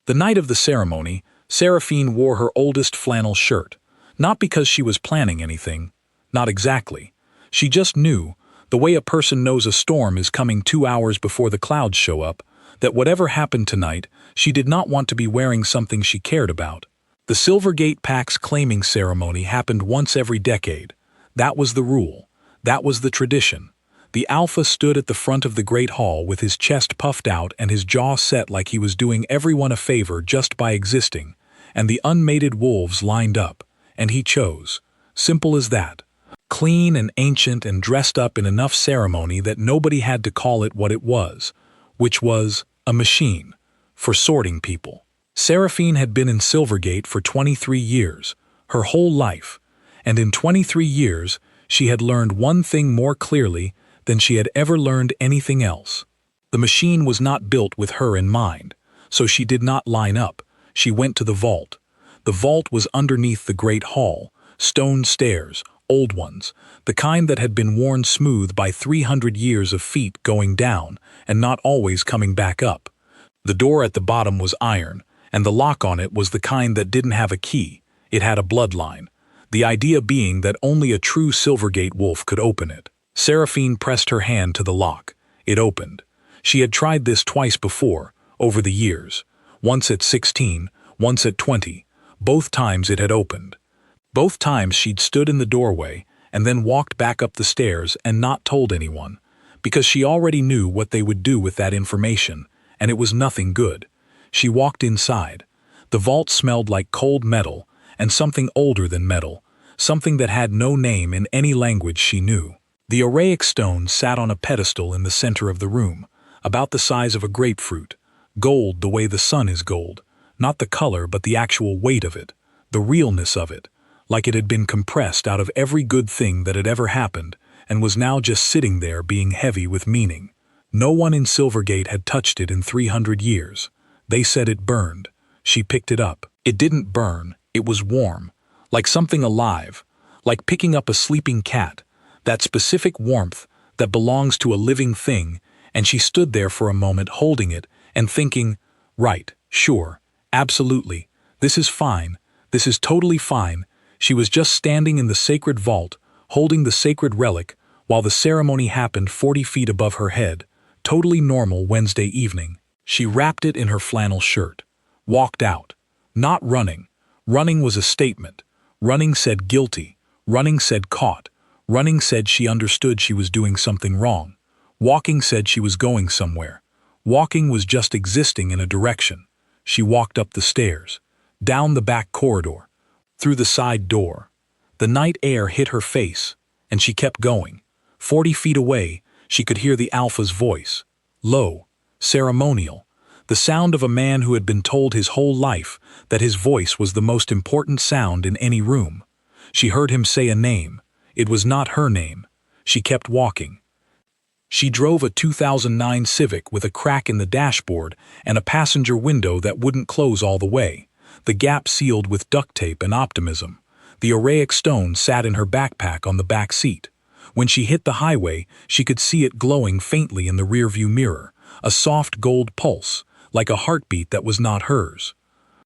The night of the ceremony, Seraphine wore her oldest flannel shirt, not because she was planning anything, not exactly. She just knew, the way a person knows a storm is coming 2 hours before the clouds show up, that whatever happened tonight, she did not want to be wearing something she cared about. The Silvergate Pack's claiming ceremony happened once every decade. That was the rule. That was the tradition. The Alpha stood at the front of the Great Hall with his chest puffed out and his jaw set like he was doing everyone a favor just by existing, and the unmated wolves lined up, and he chose. Simple as that. Clean and ancient and dressed up in enough ceremony that nobody had to call it what it was, which was a machine for sorting people. Seraphine had been in Silvergate for 23 years, her whole life, and in 23 years she had learned one thing more clearly than she had ever learned anything else. The machine was not built with her in mind, so she did not line up. She went to the vault. The vault was underneath the Great Hall, stone stairs, old ones, the kind that had been worn smooth by 300 years of feet going down and not always coming back up. The door at the bottom was iron, and the lock on it was the kind that didn't have a key. It had a bloodline, the idea being that only a true Silvergate wolf could open it. Seraphine pressed her hand to the lock. It opened. She had tried this twice before, over the years. Once at 16, once at 20. Both times it had opened. Both times she'd stood in the doorway and then walked back up the stairs and not told anyone, because she already knew what they would do with that information, and it was nothing good. She walked inside. The vault smelled like cold metal and something older than metal, something that had no name in any language she knew. The arraic stone sat on a pedestal in the center of the room, about the size of a grapefruit, gold the way the sun is gold, not the color but the actual weight of it, the realness of it, like it had been compressed out of every good thing that had ever happened and was now just sitting there being heavy with meaning. No one in Silvergate had touched it in 300 years. They said it burned. She picked it up. It didn't burn, it was warm, like something alive, like picking up a sleeping cat, that specific warmth that belongs to a living thing, and she stood there for a moment holding it and thinking, right, sure, absolutely, this is fine, this is totally fine. She was just standing in the sacred vault, holding the sacred relic, while the ceremony happened 40 feet above her head, totally normal Wednesday evening. She wrapped it in her flannel shirt, walked out, not running. Running was a statement. Running said guilty. Running said caught. Running said she understood she was doing something wrong. Walking said she was going somewhere. Walking was just existing in a direction. She walked up the stairs, down the back corridor, through the side door. The night air hit her face, and she kept going. 40 feet away, she could hear the Alpha's voice. Low, ceremonial, the sound of a man who had been told his whole life that his voice was the most important sound in any room. She heard him say a name. It was not her name. She kept walking. She drove a 2009 Civic with a crack in the dashboard and a passenger window that wouldn't close all the way, the gap sealed with duct tape and optimism. The arraic stone sat in her backpack on the back seat. When she hit the highway, she could see it glowing faintly in the rearview mirror, a soft gold pulse, like a heartbeat that was not hers.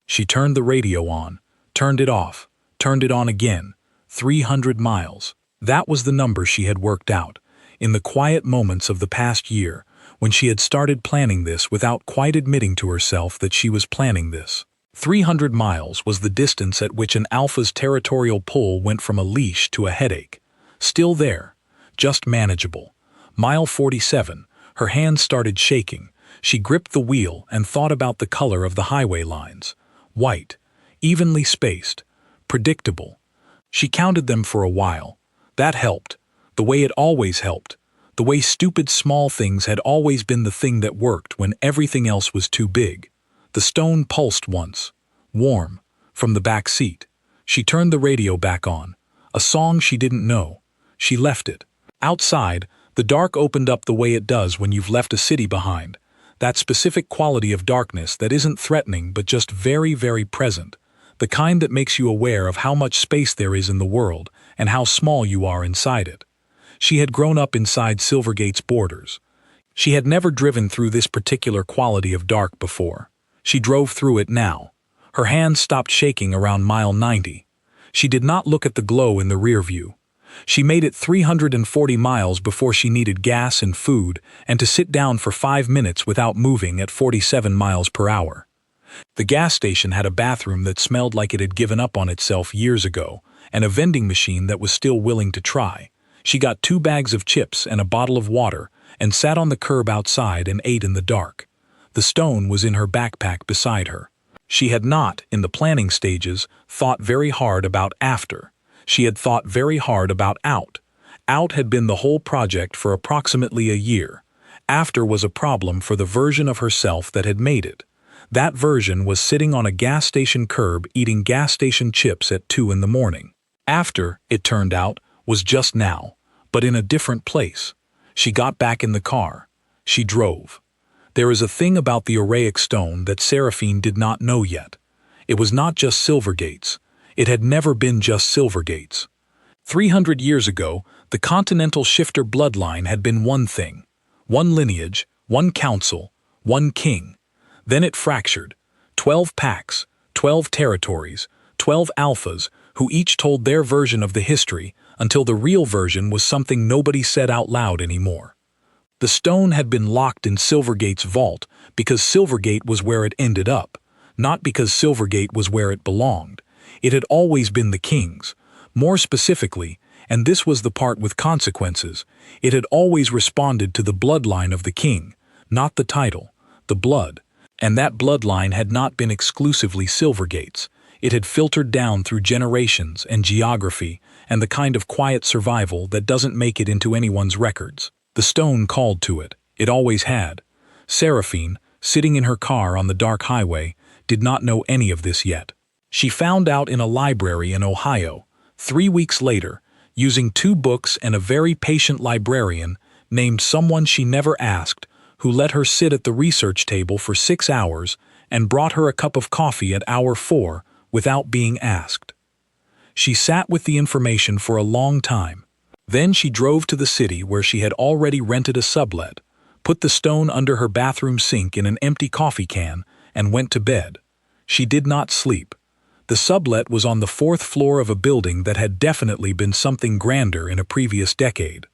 She turned the radio on, turned it off, turned it on again. 300 miles. That was the number she had worked out, in the quiet moments of the past year, when she had started planning this without quite admitting to herself that she was planning this. 300 miles was the distance at which an Alpha's territorial pull went from a leash to a headache. Still there, just manageable. Mile 47, her hands started shaking. She gripped the wheel and thought about the color of the highway lines. White, evenly spaced, predictable. She counted them for a while. That helped, the way it always helped, the way stupid small things had always been the thing that worked when everything else was too big. The stone pulsed once, warm, from the back seat. She turned the radio back on, a song she didn't know. She left it. Outside, the dark opened up the way it does when you've left a city behind, that specific quality of darkness that isn't threatening but just very, very present. The kind that makes you aware of how much space there is in the world and how small you are inside it. She had grown up inside Silvergate's borders. She had never driven through this particular quality of dark before. She drove through it now. Her hands stopped shaking around mile 90. She did not look at the glow in the rear view. She made it 340 miles before she needed gas and food and to sit down for 5 minutes without moving at 47 miles per hour. The gas station had a bathroom that smelled like it had given up on itself years ago, and a vending machine that was still willing to try. She got 2 bags of chips and a bottle of water and sat on the curb outside and ate in the dark. The stone was in her backpack beside her. She had not, in the planning stages, thought very hard about after. She had thought very hard about out. Out had been the whole project for approximately a year. After was a problem for the version of herself that had made it. That version was sitting on a gas station curb eating gas station chips at 2 in the morning. After, it turned out, was just now, but in a different place. She got back in the car. She drove. There is a thing about the Arraic stone that Seraphine did not know yet. It was not just Silvergates. It had never been just Silvergates. 300 years ago, the continental shifter bloodline had been one thing. One lineage, one council, one king. Then it fractured. 12 packs, 12 territories, 12 alphas, who each told their version of the history until the real version was something nobody said out loud anymore. The stone had been locked in Silvergate's vault because Silvergate was where it ended up, not because Silvergate was where it belonged. It had always been the king's. More specifically, and this was the part with consequences, it had always responded to the bloodline of the king, not the title, the blood. And that bloodline had not been exclusively Silvergate's. It had filtered down through generations and geography and the kind of quiet survival that doesn't make it into anyone's records. The stone called to it. It always had. Seraphine, sitting in her car on the dark highway, did not know any of this yet. She found out in a library in Ohio, 3 weeks later, using 2 books and a very patient librarian named someone she never asked, who let her sit at the research table for 6 hours and brought her a cup of coffee at hour 4 without being asked. She sat with the information for a long time. Then she drove to the city where she had already rented a sublet, put the stone under her bathroom sink in an empty coffee can, and went to bed. She did not sleep. The sublet was on the 4th floor of a building that had definitely been something grander in a previous decade.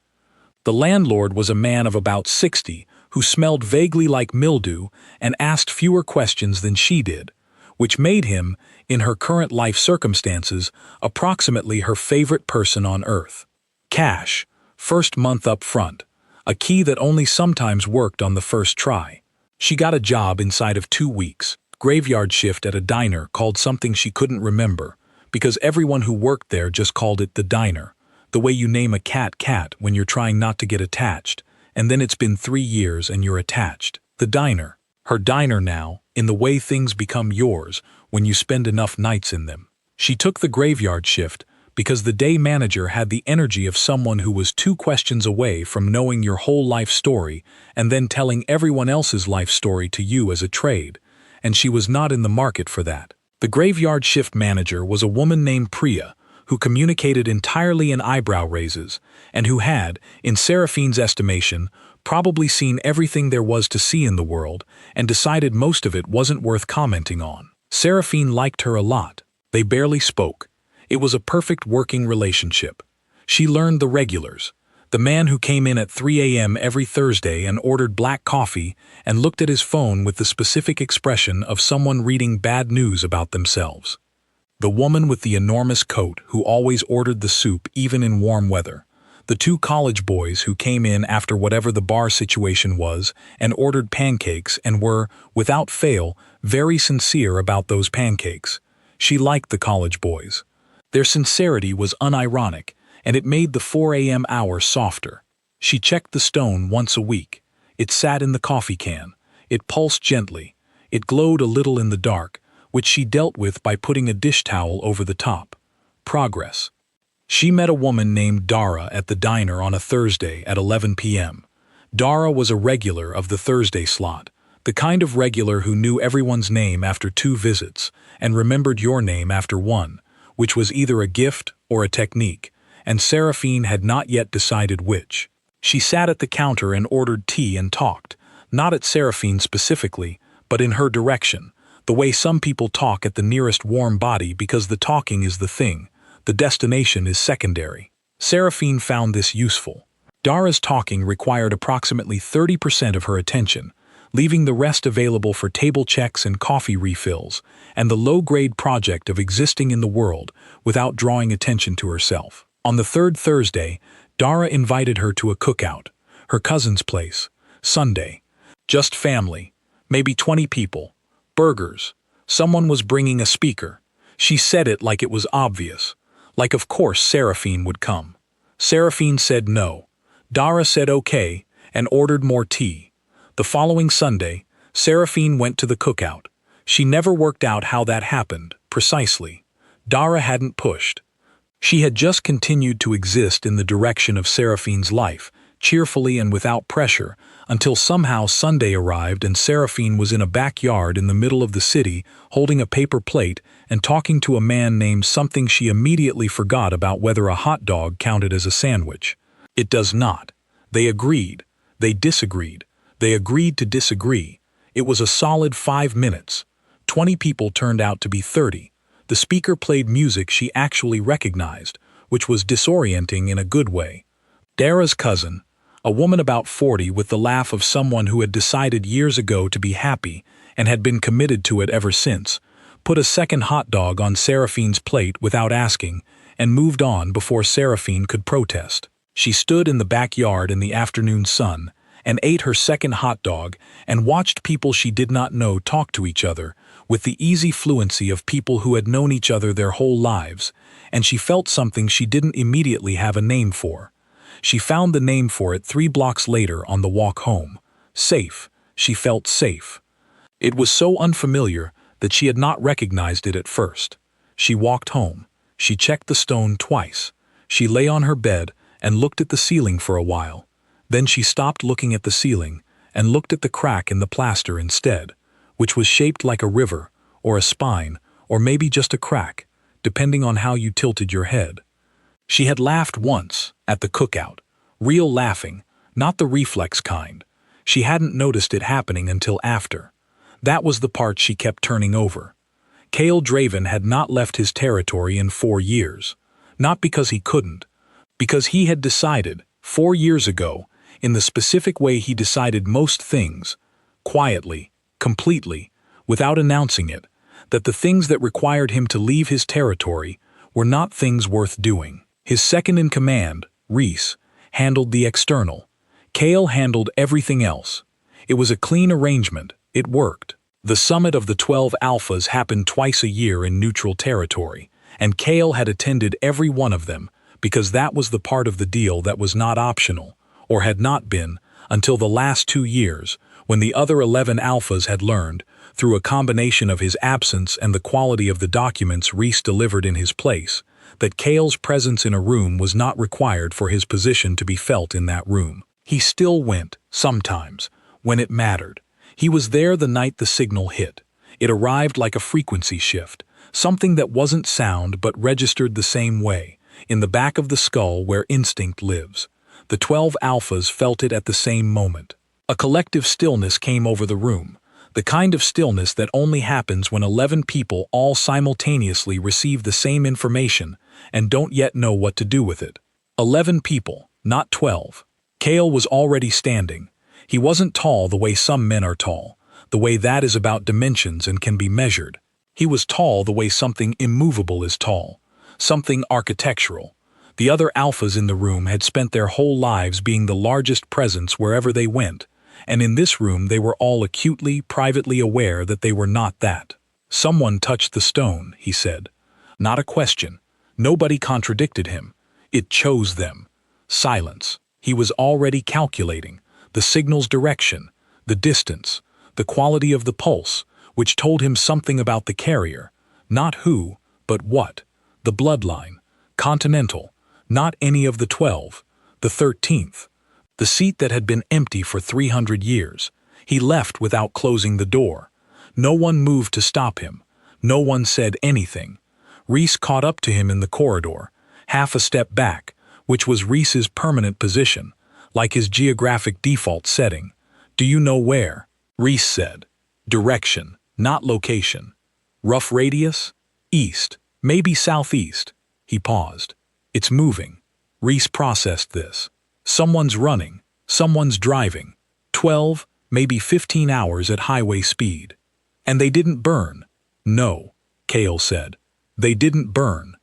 The landlord was a man of about 60 who smelled vaguely like mildew and asked fewer questions than she did, which made him, in her current life circumstances, approximately her favorite person on earth. Cash, first month up front, a key that only sometimes worked on the first try. She got a job inside of 2 weeks, graveyard shift at a diner called something she couldn't remember, because everyone who worked there just called it the diner, the way you name a cat cat when you're trying not to get attached, and then it's been 3 years and you're attached. The diner. Her diner now, in the way things become yours when you spend enough nights in them. She took the graveyard shift because the day manager had the energy of someone who was 2 questions away from knowing your whole life story and then telling everyone else's life story to you as a trade, and she was not in the market for that. The graveyard shift manager was a woman named Priya, who communicated entirely in eyebrow raises, and who had, in Seraphine's estimation, probably seen everything there was to see in the world and decided most of it wasn't worth commenting on. Seraphine liked her a lot. They barely spoke. It was a perfect working relationship. She learned the regulars. The man who came in at 3 a.m. every Thursday and ordered black coffee and looked at his phone with the specific expression of someone reading bad news about themselves. The woman with the enormous coat who always ordered the soup even in warm weather. The 2 college boys who came in after whatever the bar situation was and ordered pancakes and were, without fail, very sincere about those pancakes. She liked the college boys. Their sincerity was unironic, and it made the 4 a.m. hour softer. She checked the stone once a week. It sat in the coffee can. It pulsed gently. It glowed a little in the dark, which she dealt with by putting a dish towel over the top. Progress. She met a woman named Dara at the diner on a Thursday at 11 p.m. Dara was a regular of the Thursday slot, the kind of regular who knew everyone's name after 2 visits and remembered your name after 1, which was either a gift or a technique, and Seraphine had not yet decided which. She sat at the counter and ordered tea and talked, not at Seraphine specifically, but in her direction, The way some people talk at the nearest warm body because the talking is the thing, the destination is secondary. Seraphine found this useful. Dara's talking required approximately 30% of her attention, leaving the rest available for table checks and coffee refills, and the low-grade project of existing in the world without drawing attention to herself. On the third Thursday, Dara invited her to a cookout, her cousin's place, Sunday. Just family, maybe 20 people, burgers. Someone was bringing a speaker. She said it like it was obvious, like of course Seraphine would come. Seraphine said no. Dara said okay and ordered more tea. The following Sunday, Seraphine went to the cookout. She never worked out how that happened, precisely. Dara hadn't pushed. She had just continued to exist in the direction of Seraphine's life, cheerfully and without pressure, until somehow Sunday arrived and Seraphine was in a backyard in the middle of the city, holding a paper plate and talking to a man named something she immediately forgot about whether a hot dog counted as a sandwich. It does not. They agreed. They disagreed. They agreed to disagree. It was a solid 5 minutes. 20 people turned out to be 30. The speaker played music she actually recognized, which was disorienting in a good way. Dara's cousin, a woman about 40 with the laugh of someone who had decided years ago to be happy and had been committed to it ever since, put a second hot dog on Seraphine's plate without asking and moved on before Seraphine could protest. She stood in the backyard in the afternoon sun and ate her second hot dog and watched people she did not know talk to each other with the easy fluency of people who had known each other their whole lives, and she felt something she didn't immediately have a name for. She found the name for it 3 blocks later on the walk home. Safe. She felt safe. It was so unfamiliar that she had not recognized it at first. She walked home. She checked the stone twice. She lay on her bed and looked at the ceiling for a while. Then she stopped looking at the ceiling and looked at the crack in the plaster instead, which was shaped like a river, or a spine, or maybe just a crack, depending on how you tilted your head. She had laughed once, at the cookout. Real laughing, not the reflex kind. She hadn't noticed it happening until after. That was the part she kept turning over. Cale Draven had not left his territory in 4 years. Not because he couldn't. Because he had decided, 4 years ago, in the specific way he decided most things, quietly, completely, without announcing it, that the things that required him to leave his territory were not things worth doing. His second-in-command, Reese, handled the external. Cale handled everything else. It was a clean arrangement. It worked. The summit of the 12 Alphas happened twice a year in neutral territory, and Cale had attended every one of them because that was the part of the deal that was not optional, or had not been, until the last 2 years, when the other 11 Alphas had learned, through a combination of his absence and the quality of the documents Reese delivered in his place, that Cale's presence in a room was not required for his position to be felt in that room. He still went, sometimes, when it mattered. He was there the night the signal hit. It arrived like a frequency shift, something that wasn't sound but registered the same way, in the back of the skull where instinct lives. The 12 Alphas felt it at the same moment. A collective stillness came over the room, the kind of stillness that only happens when 11 people all simultaneously receive the same information and don't yet know what to do with it. 11 people, not 12. Cale was already standing. He wasn't tall the way some men are tall, the way that is about dimensions and can be measured. He was tall the way something immovable is tall, something architectural. The other Alphas in the room had spent their whole lives being the largest presence wherever they went, and in this room they were all acutely, privately aware that they were not that. Someone touched the stone, he said. Not a question. Nobody contradicted him. It chose them. Silence. He was already calculating the signal's direction, the distance, the quality of the pulse, which told him something about the carrier. Not who, but what. The bloodline. Continental. Not any of the 12. The 13th. The seat that had been empty for 300 years. He left without closing the door. No one moved to stop him. No one said anything. Reese caught up to him in the corridor, half a step back, which was Reese's permanent position, like his geographic default setting. Do you know where? Reese said. Direction. Not location. Rough radius? East, maybe southeast. He paused. It's moving. Reese processed this. Someone's running. Someone's driving. 12, maybe 15 hours at highway speed. And they didn't burn. No, Cale said. They didn't burn.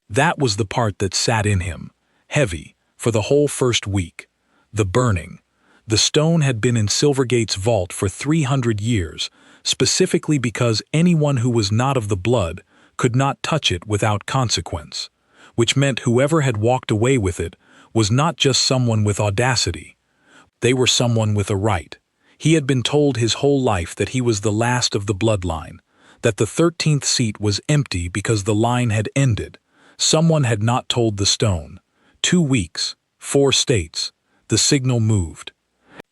That was the part that sat in him, heavy, for the whole first week. The burning. The stone had been in Silvergate's vault for 300 years, specifically because anyone who was not of the blood could not touch it without consequence, which meant whoever had walked away with it was not just someone with audacity. They were someone with a right. He had been told his whole life that he was the last of the bloodline, that the 13th seat was empty because the line had ended. Someone had not told the stone. 2 weeks, 4 states. The signal moved.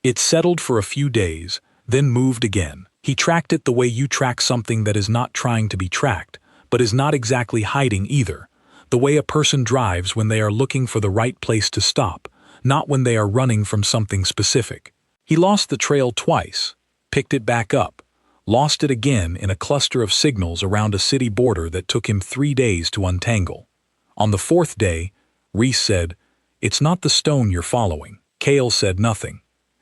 It settled for a few days, then moved again. He tracked it the way you track something that is not trying to be tracked, but is not exactly hiding either. The way a person drives when they are looking for the right place to stop, not when they are running from something specific. He lost the trail twice, picked it back up, lost it again in a cluster of signals around a city border that took him 3 days to untangle. On the 4th day, Reese said, "It's not the stone you're following." Cale said nothing.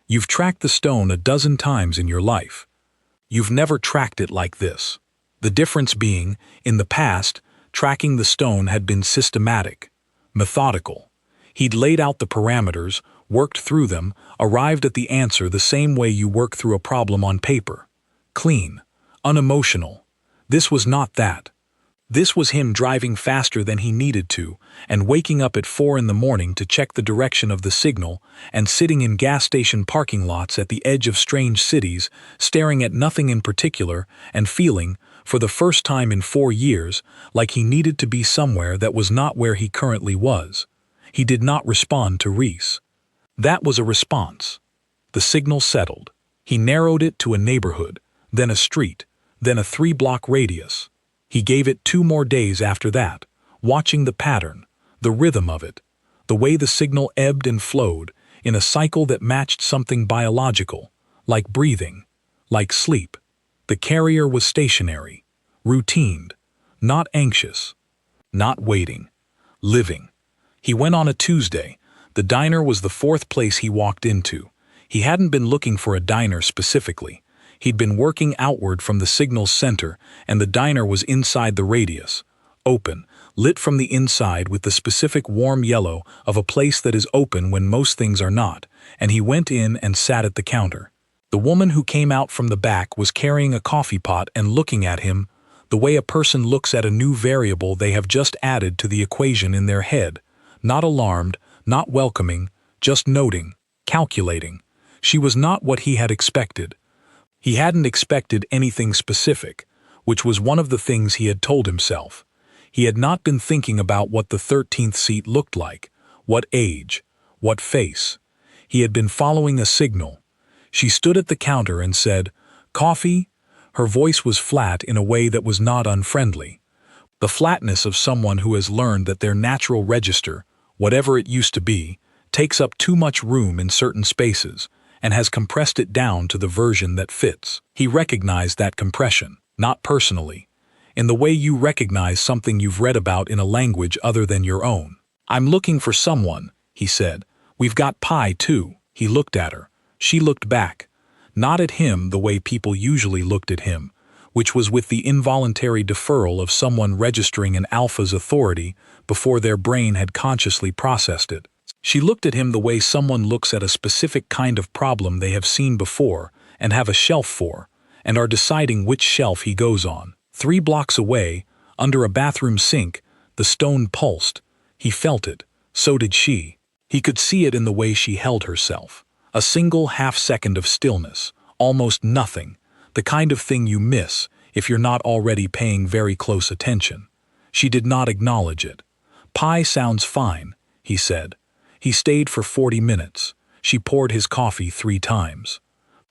"You've tracked the stone a dozen times in your life. You've never tracked it like this." The difference being, in the past, tracking the stone had been systematic, methodical. He'd laid out the parameters, worked through them, arrived at the answer the same way you work through a problem on paper. Clean, unemotional. This was not that. This was him driving faster than he needed to, and waking up at 4 in the morning to check the direction of the signal, and sitting in gas station parking lots at the edge of strange cities, staring at nothing in particular, and feeling, for the first time in 4 years, like he needed to be somewhere that was not where he currently was. He did not respond to Reese. That was a response. The signal settled. He narrowed it to a neighborhood, then a street, then a 3-block radius. He gave it 2 more days after that, watching the pattern, the rhythm of it, the way the signal ebbed and flowed in a cycle that matched something biological, like breathing, like sleep. The carrier was stationary, routined, not anxious, not waiting, living. He went on a Tuesday. The diner was the 4th place he walked into. He hadn't been looking for a diner specifically. He'd been working outward from the signal's center, and the diner was inside the radius, open, lit from the inside with the specific warm yellow of a place that is open when most things are not, and he went in and sat at the counter. The woman who came out from the back was carrying a coffee pot and looking at him the way a person looks at a new variable they have just added to the equation in their head, not alarmed, not welcoming, just noting, calculating. She was not what he had expected. He hadn't expected anything specific, which was one of the things he had told himself. He had not been thinking about what the 13th seat looked like, what age, what face. He had been following a signal. She stood at the counter and said, "Coffee?" Her voice was flat in a way that was not unfriendly. The flatness of someone who has learned that their natural register, whatever it used to be, takes up too much room in certain spaces, and has compressed it down to the version that fits. He recognized that compression, not personally, in the way you recognize something you've read about in a language other than your own. "I'm looking for someone," he said. "We've got pie, too." He looked at her. She looked back, not at him the way people usually looked at him, which was with the involuntary deferral of someone registering an alpha's authority before their brain had consciously processed it. She looked at him the way someone looks at a specific kind of problem they have seen before and have a shelf for, and are deciding which shelf he goes on. 3 blocks away, under a bathroom sink, the stone pulsed. He felt it. So did she. He could see it in the way she held herself. A single half-second of stillness, almost nothing, the kind of thing you miss if you're not already paying very close attention. She did not acknowledge it. "Pie sounds fine," he said. He stayed for 40 minutes. She poured his coffee 3 times.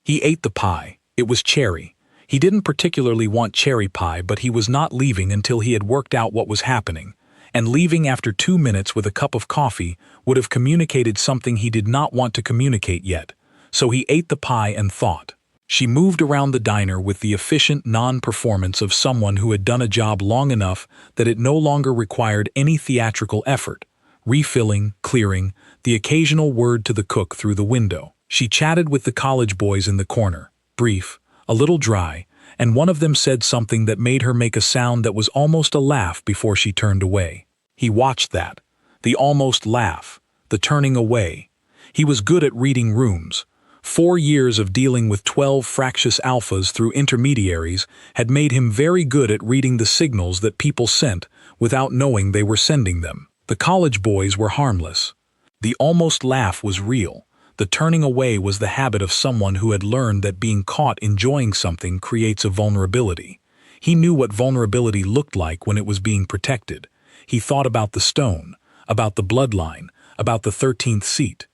He ate the pie. It was cherry. He didn't particularly want cherry pie, but he was not leaving until he had worked out what was happening, and leaving after 2 minutes with a cup of coffee would have communicated something he did not want to communicate yet. So he ate the pie and thought. She moved around the diner with the efficient non-performance of someone who had done a job long enough that it no longer required any theatrical effort. Refilling, clearing, the occasional word to the cook through the window. She chatted with the college boys in the corner, brief, a little dry, and one of them said something that made her make a sound that was almost a laugh before she turned away. He watched that. The almost laugh, the turning away. He was good at reading rooms. 4 years of dealing with 12 fractious alphas through intermediaries had made him very good at reading the signals that people sent without knowing they were sending them. The college boys were harmless. The almost laugh was real. The turning away was the habit of someone who had learned that being caught enjoying something creates a vulnerability. He knew what vulnerability looked like when it was being protected. He thought about the stone, about the bloodline, about the 13th seat,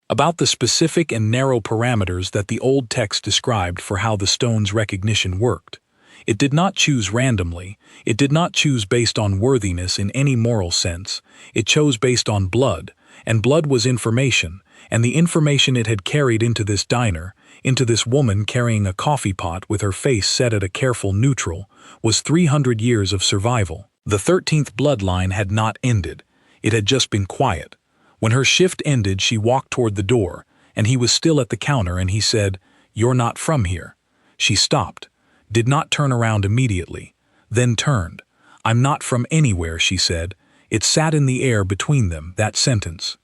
about the specific and narrow parameters that the old text described for how the stone's recognition worked. It did not choose randomly. It did not choose based on worthiness in any moral sense. It chose based on blood, and blood was information, and the information it had carried into this diner, into this woman carrying a coffee pot with her face set at a careful neutral, was 300 years of survival. The 13th bloodline had not ended. It had just been quiet. When her shift ended, she walked toward the door, and he was still at the counter, and he said, "You're not from here." She stopped, did not turn around immediately, then turned. "I'm not from anywhere," she said. It sat in the air between them, that sentence.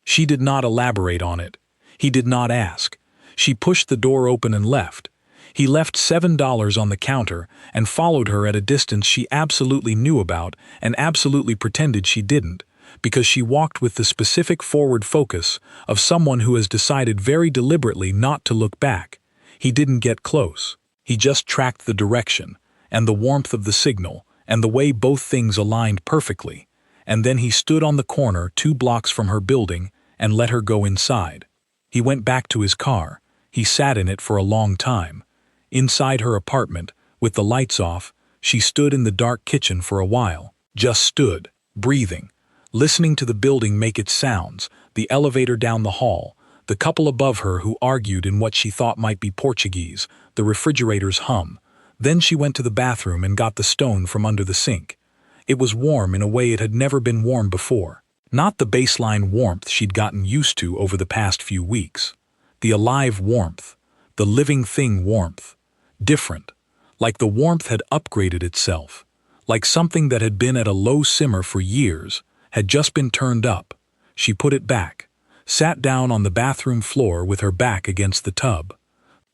She did not elaborate on it. He did not ask. She pushed the door open and left. He left $7 on the counter and followed her at a distance she absolutely knew about and absolutely pretended she didn't, because she walked with the specific forward focus of someone who has decided very deliberately not to look back. He didn't get close. He just tracked the direction, and the warmth of the signal, and the way both things aligned perfectly, and then he stood on the corner 2 blocks from her building and let her go inside. He went back to his car. He sat in it for a long time. Inside her apartment, with the lights off, she stood in the dark kitchen for a while. Just stood, breathing, listening to the building make its sounds, the elevator down the hall, the couple above her who argued in what she thought might be Portuguese, the refrigerator's hum. Then she went to the bathroom and got the stone from under the sink. It was warm in a way it had never been warm before. Not the baseline warmth she'd gotten used to over the past few weeks. The alive warmth, the living thing warmth. Different. Like the warmth had upgraded itself. Like something that had been at a low simmer for years, had just been turned up. She put it back, sat down on the bathroom floor with her back against the tub.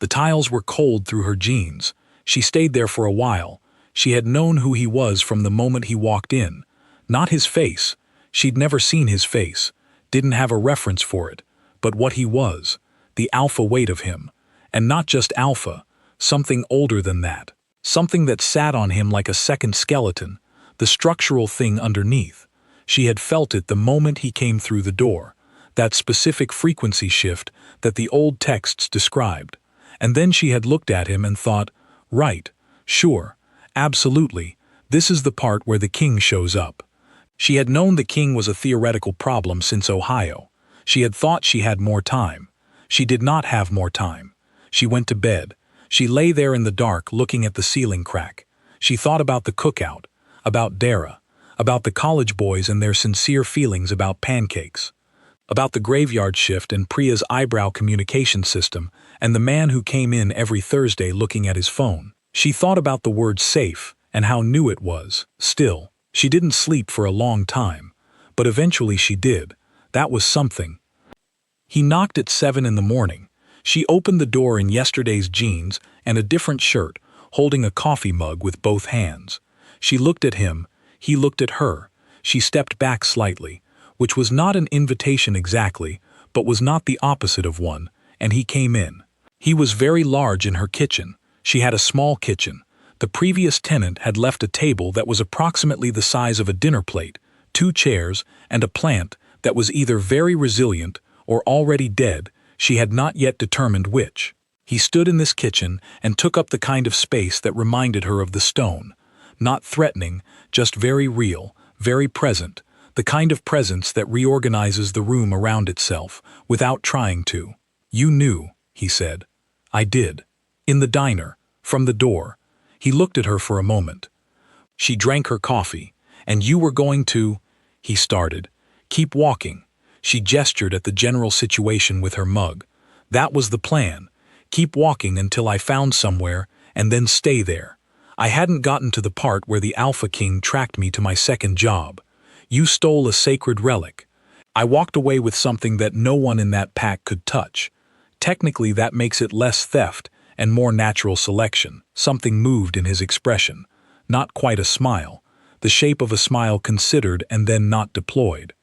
The tiles were cold through her jeans. She stayed there for a while. She had known who he was from the moment he walked in. Not his face. She'd never seen his face, didn't have a reference for it, but what he was, the alpha weight of him. And not just alpha, something older than that. Something that sat on him like a second skeleton, the structural thing underneath. She had felt it the moment he came through the door, that specific frequency shift that the old texts described. And then she had looked at him and thought, right, sure, absolutely, this is the part where the king shows up. She had known the king was a theoretical problem since Ohio. She had thought she had more time. She did not have more time. She went to bed. She lay there in the dark looking at the ceiling crack. She thought about the cookout, about Dara, about the college boys and their sincere feelings about pancakes, about the graveyard shift and Priya's eyebrow communication system and the man who came in every Thursday looking at his phone. She thought about the word safe and how new it was. Still, she didn't sleep for a long time, but eventually she did. That was something. He knocked at 7 in the morning. She opened the door in yesterday's jeans and a different shirt, holding a coffee mug with both hands. She looked at him. He looked at her. She stepped back slightly, which was not an invitation exactly, but was not the opposite of one, and he came in. He was very large in her kitchen. She had a small kitchen. The previous tenant had left a table that was approximately the size of a dinner plate, 2 chairs, and a plant that was either very resilient or already dead. She had not yet determined which. He stood in this kitchen and took up the kind of space that reminded her of the stone. Not threatening, just very real, very present, the kind of presence that reorganizes the room around itself without trying to. "You knew," he said. "I did." In the diner, from the door. He looked at her for a moment. She drank her coffee. And you were going to, he started. Keep walking. She gestured at the general situation with her mug. That was the plan. Keep walking until I found somewhere, and then stay there. I hadn't gotten to the part where the Alpha King tracked me to my second job. You stole a sacred relic. I walked away with something that no one in that pack could touch. Technically, that makes it less theft and more natural selection. Something moved in his expression. Not quite a smile. The shape of a smile considered and then not deployed.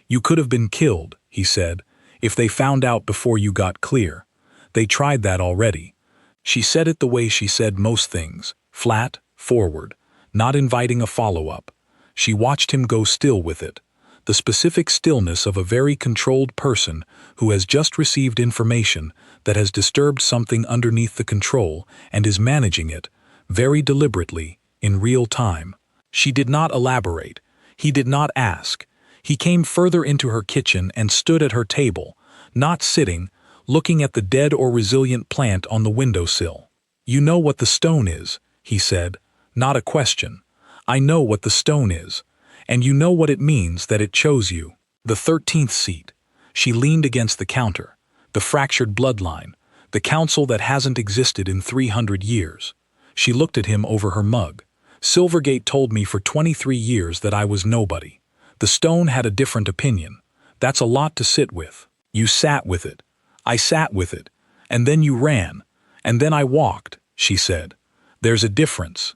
You could have been killed, he said, if they found out before you got clear. They tried that already. She said it the way she said most things, flat, forward, not inviting a follow-up. She watched him go still with it. The specific stillness of a very controlled person who has just received information that has disturbed something underneath the control and is managing it, very deliberately, in real time. She did not elaborate. He did not ask. He came further into her kitchen and stood at her table, not sitting, looking at the dead or resilient plant on the windowsill. You know what the stone is, he said, not a question. I know what the stone is. And you know what it means that it chose you. The 13th seat. She leaned against the counter. The fractured bloodline. The council that hasn't existed in 300 years. She looked at him over her mug. Silvergate told me for 23 years that I was nobody. The stone had a different opinion. That's a lot to sit with. You sat with it. I sat with it. And then you ran. And then I walked, she said. There's a difference.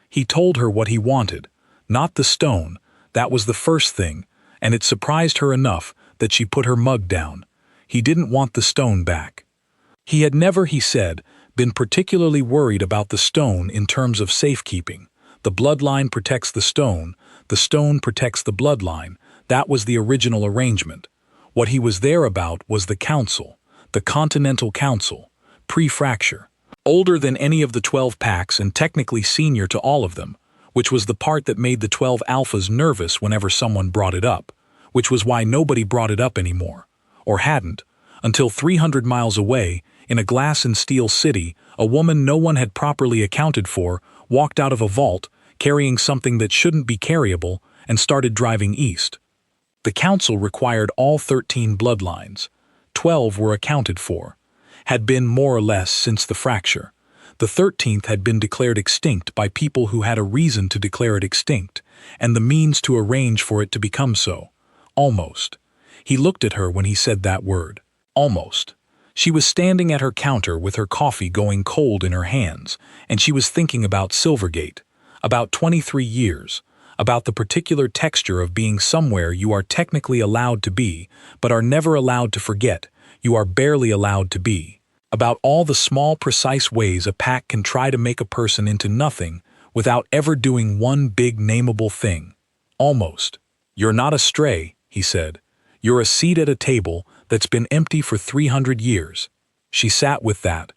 He told her what he wanted. Not the stone. That was the first thing, and it surprised her enough that she put her mug down. He didn't want the stone back. He had never, he said, been particularly worried about the stone in terms of safekeeping. The bloodline protects the stone protects the bloodline. That was the original arrangement. What he was there about was the council, the Continental Council, pre-fracture. Older than any of the 12 packs and technically senior to all of them, which was the part that made the 12 alphas nervous whenever someone brought it up, which was why nobody brought it up anymore, or hadn't, until 300 miles away, in a glass and steel city, a woman no one had properly accounted for walked out of a vault, carrying something that shouldn't be carryable, and started driving east. The council required all 13 bloodlines. 12 were accounted for, had been more or less since the fracture. The 13th had been declared extinct by people who had a reason to declare it extinct, and the means to arrange for it to become so. Almost. He looked at her when he said that word. Almost. She was standing at her counter with her coffee going cold in her hands, and she was thinking about Silvergate, about 23 years, about the particular texture of being somewhere you are technically allowed to be, but are never allowed to forget, you are barely allowed to be. About all the small, precise ways a pack can try to make a person into nothing without ever doing one big nameable thing. Almost. You're not a stray, he said. You're a seat at a table that's been empty for 300 years. She sat with that.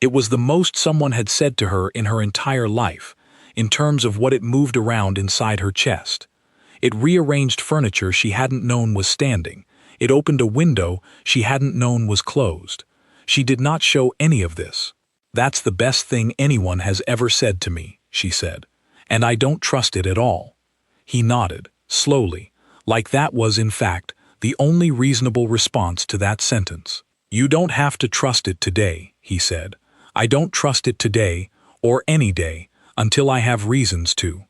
It was the most someone had said to her in her entire life, in terms of what it moved around inside her chest. It rearranged furniture she hadn't known was standing. It opened a window she hadn't known was closed. She did not show any of this. That's the best thing anyone has ever said to me, she said, and I don't trust it at all. He nodded, slowly, like that was, in fact, the only reasonable response to that sentence. You don't have to trust it today, he said. I don't trust it today, or any day, until I have reasons to.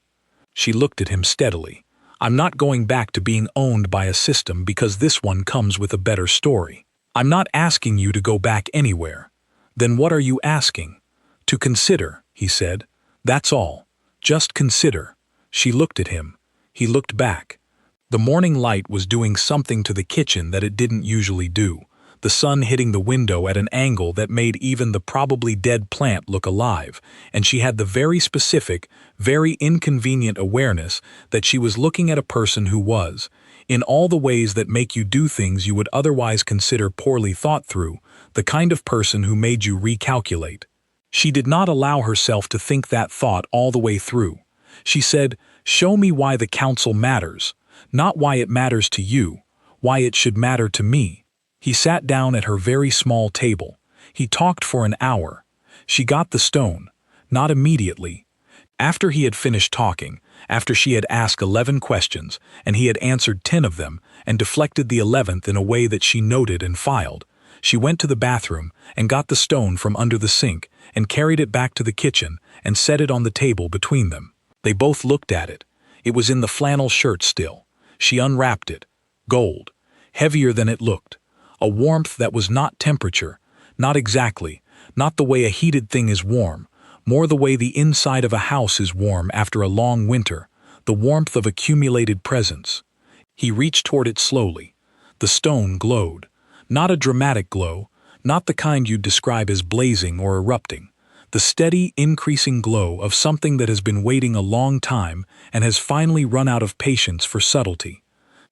She looked at him steadily. I'm not going back to being owned by a system because this one comes with a better story. I'm not asking you to go back anywhere. Then what are you asking? To consider, he said. That's all. Just consider. She looked at him. He looked back. The morning light was doing something to the kitchen that it didn't usually do. The sun hitting the window at an angle that made even the probably dead plant look alive, and she had the very specific, very inconvenient awareness that she was looking at a person who was, in all the ways that make you do things you would otherwise consider poorly thought through, the kind of person who made you recalculate. She did not allow herself to think that thought all the way through. She said, "Show me why the council matters, not why it matters to you, why it should matter to me." He sat down at her very small table. He talked for an hour. She got the stone. Not immediately. After he had finished talking, after she had asked 11 questions, and he had answered 10 of them, and deflected the 11th in a way that she noted and filed, she went to the bathroom and got the stone from under the sink and carried it back to the kitchen and set it on the table between them. They both looked at it. It was in the flannel shirt still. She unwrapped it. Gold. Heavier than it looked. A warmth that was not temperature. Not exactly. Not the way a heated thing is warm. More the way the inside of a house is warm after a long winter. The warmth of accumulated presence. He reached toward it slowly. The stone glowed. Not a dramatic glow. Not the kind you'd describe as blazing or erupting. The steady, increasing glow of something that has been waiting a long time and has finally run out of patience for subtlety.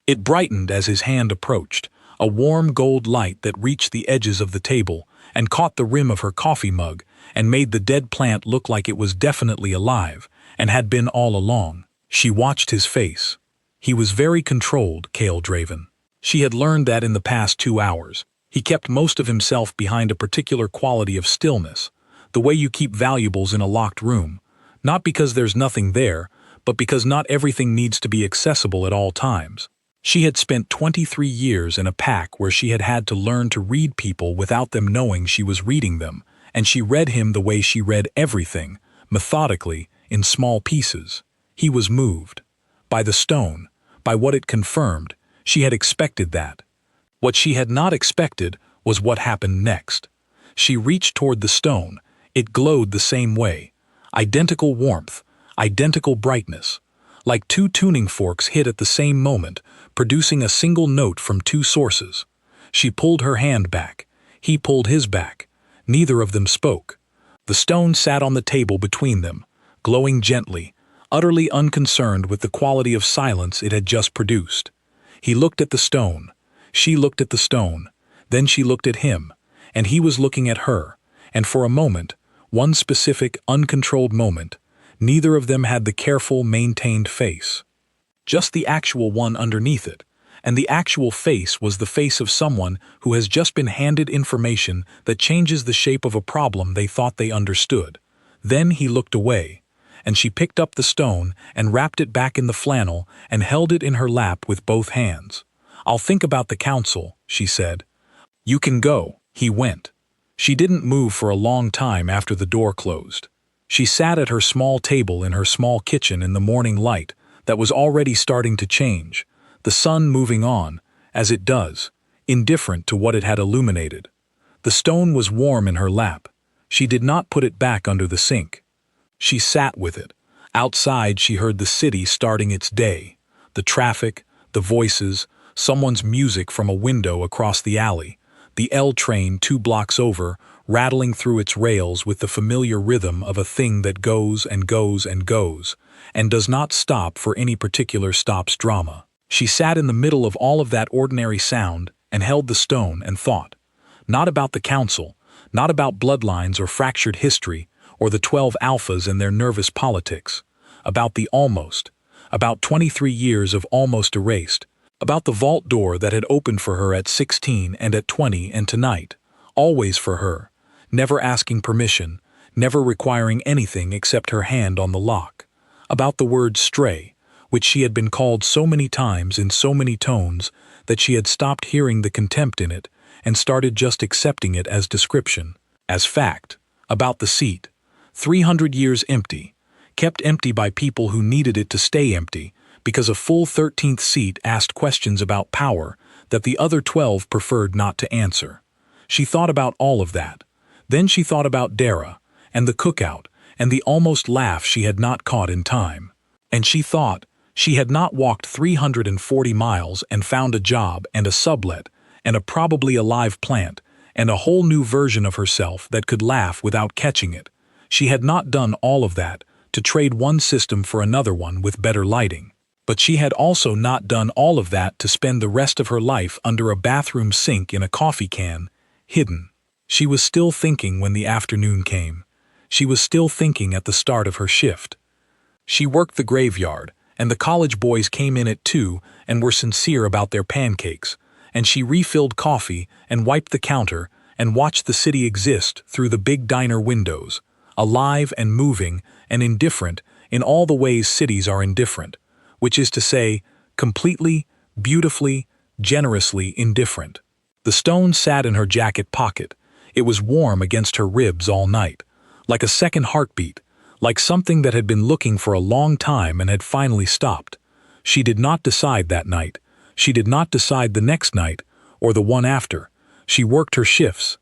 It brightened as his hand approached, a warm gold light that reached the edges of the table and caught the rim of her coffee mug and made the dead plant look like it was definitely alive and had been all along. She watched his face. He was very controlled, Cale Draven. She had learned that in the past 2 hours. He kept most of himself behind a particular quality of stillness, the way you keep valuables in a locked room, not because there's nothing there, but because not everything needs to be accessible at all times. She had spent 23 years in a pack where she had had to learn to read people without them knowing she was reading them, and she read him the way she read everything, methodically, in small pieces. He was moved. By the stone, by what it confirmed, she had expected that. What she had not expected was what happened next. She reached toward the stone. It glowed the same way. Identical warmth, identical brightness. Like 2 tuning forks hit at the same moment, producing a single note from 2 sources. She pulled her hand back. He pulled his back. Neither of them spoke. The stone sat on the table between them, glowing gently, utterly unconcerned with the quality of silence it had just produced. He looked at the stone. She looked at the stone. Then she looked at him, and he was looking at her, and for a moment, one specific, uncontrolled moment, neither of them had the careful, maintained face. Just the actual one underneath it, and the actual face was the face of someone who has just been handed information that changes the shape of a problem they thought they understood. Then he looked away, and she picked up the stone and wrapped it back in the flannel and held it in her lap with both hands. "I'll think about the council," she said. "You can go." He went. She didn't move for a long time after the door closed. She sat at her small table in her small kitchen in the morning light that was already starting to change, the sun moving on, as it does, indifferent to what it had illuminated. The stone was warm in her lap. She did not put it back under the sink. She sat with it. Outside she heard the city starting its day, the traffic, the voices, someone's music from a window across the alley, the L train 2 blocks over, rattling through its rails with the familiar rhythm of a thing that goes and goes and goes, and does not stop for any particular stop's drama. She sat in the middle of all of that ordinary sound and held the stone and thought. Not about the council, not about bloodlines or fractured history, or the 12 alphas and their nervous politics. About the almost. About 23 years of almost erased. About the vault door that had opened for her at 16 and at 20 and tonight. Always for her. Never asking permission. Never requiring anything except her hand on the lock. About the word stray, which she had been called so many times in so many tones that she had stopped hearing the contempt in it and started just accepting it as description, as fact. About the seat. 300 years empty. Kept empty by people who needed it to stay empty, because a full 13th seat asked questions about power that the other 12 preferred not to answer. She thought about all of that. Then she thought about Dara, and the cookout, and the almost laugh she had not caught in time. And she thought she had not walked 340 miles and found a job and a sublet, and a probably alive plant, and a whole new version of herself that could laugh without catching it. She had not done all of that to trade one system for another one with better lighting. But she had also not done all of that to spend the rest of her life under a bathroom sink in a coffee can, hidden. She was still thinking when the afternoon came. She was still thinking at the start of her shift. She worked the graveyard, and the college boys came in at 2 and were sincere about their pancakes, and she refilled coffee and wiped the counter and watched the city exist through the big diner windows, alive and moving and indifferent in all the ways cities are indifferent, which is to say, completely, beautifully, generously indifferent. The stone sat in her jacket pocket. It was warm against her ribs all night, like a second heartbeat, like something that had been looking for a long time and had finally stopped. She did not decide that night. She did not decide the next night, or the one after. She worked her shifts.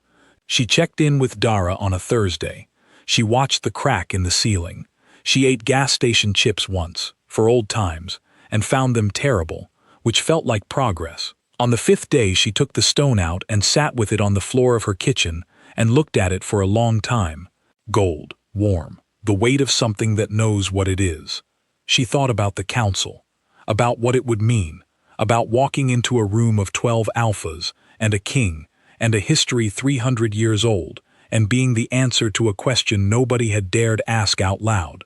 She checked in with Dara on a Thursday. She watched the crack in the ceiling. She ate gas station chips once, for old times, and found them terrible, which felt like progress. On the 5th day she took the stone out and sat with it on the floor of her kitchen and looked at it for a long time. Gold, warm, the weight of something that knows what it is. She thought about the council, about what it would mean, about walking into a room of 12 alphas and a king and a history 300 years old and being the answer to a question nobody had dared ask out loud.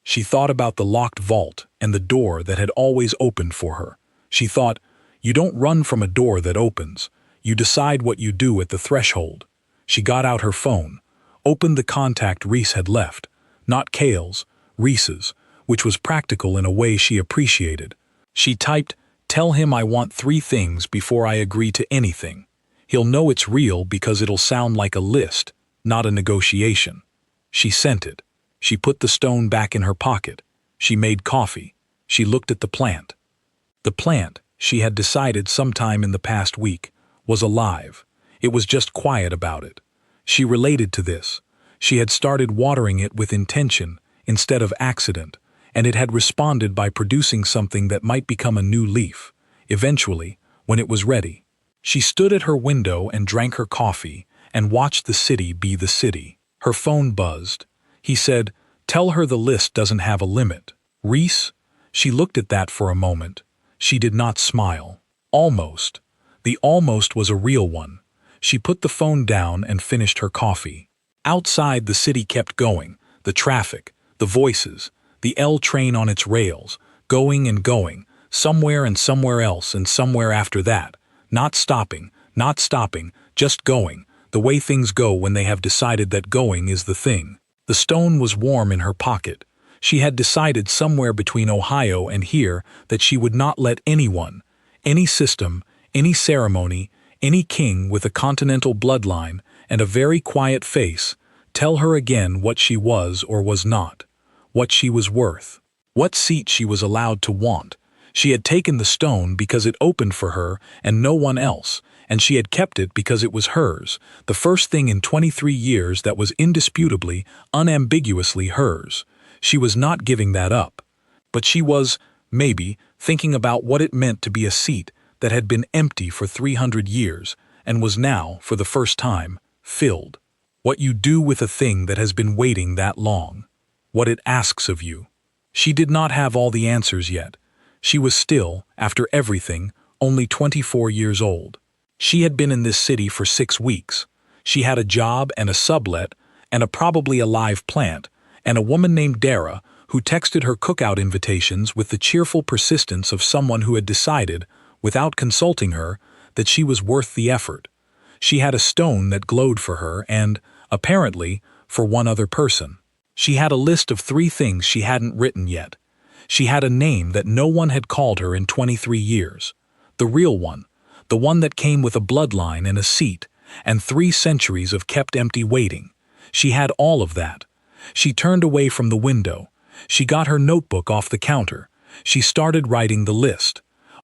She thought about the locked vault and the door that had always opened for her. She thought, you don't run from a door that opens. You decide what you do at the threshold. She got out her phone, opened the contact Reese had left, not Kale's, Reese's, which was practical in a way she appreciated. She typed, "Tell him I want 3 things before I agree to anything. He'll know it's real because it'll sound like a list, not a negotiation." She sent it. She put the stone back in her pocket. She made coffee. She looked at the plant. The plant, she had decided sometime in the past week, was alive. It was just quiet about it. She related to this. She had started watering it with intention instead of accident, and it had responded by producing something that might become a new leaf, eventually, when it was ready. She stood at her window and drank her coffee and watched the city be the city. Her phone buzzed. He said, "Tell her the list doesn't have a limit." Reese? She looked at that for a moment. She did not smile. Almost. The almost was a real one. She put the phone down and finished her coffee. Outside, the city kept going. The traffic, the voices, the L train on its rails, going and going, somewhere and somewhere else and somewhere after that. Not stopping, just going, the way things go when they have decided that going is the thing. The stone was warm in her pocket. She had decided somewhere between Ohio and here that she would not let anyone, any system, any ceremony, any king with a continental bloodline and a very quiet face, tell her again what she was or was not, what she was worth, what seat she was allowed to want. She had taken the stone because it opened for her and no one else, and she had kept it because it was hers, the first thing in 23 years that was indisputably, unambiguously hers. She was not giving that up. But she was, maybe, thinking about what it meant to be a seat that had been empty for 300 years and was now, for the first time, filled. What you do with a thing that has been waiting that long. What it asks of you. She did not have all the answers yet. She was still, after everything, only 24 years old. She had been in this city for 6 weeks. She had a job and a sublet and a probably a live plant, and a woman named Dara who texted her cookout invitations with the cheerful persistence of someone who had decided, without consulting her, that she was worth the effort. She had a stone that glowed for her and, apparently, for one other person. She had a list of 3 things she hadn't written yet. She had a name that no one had called her in 23 years. The real one, the one that came with a bloodline and a seat, and 3 centuries of kept empty waiting. She had all of that. She turned away from the window. She got her notebook off the counter. She started writing the list.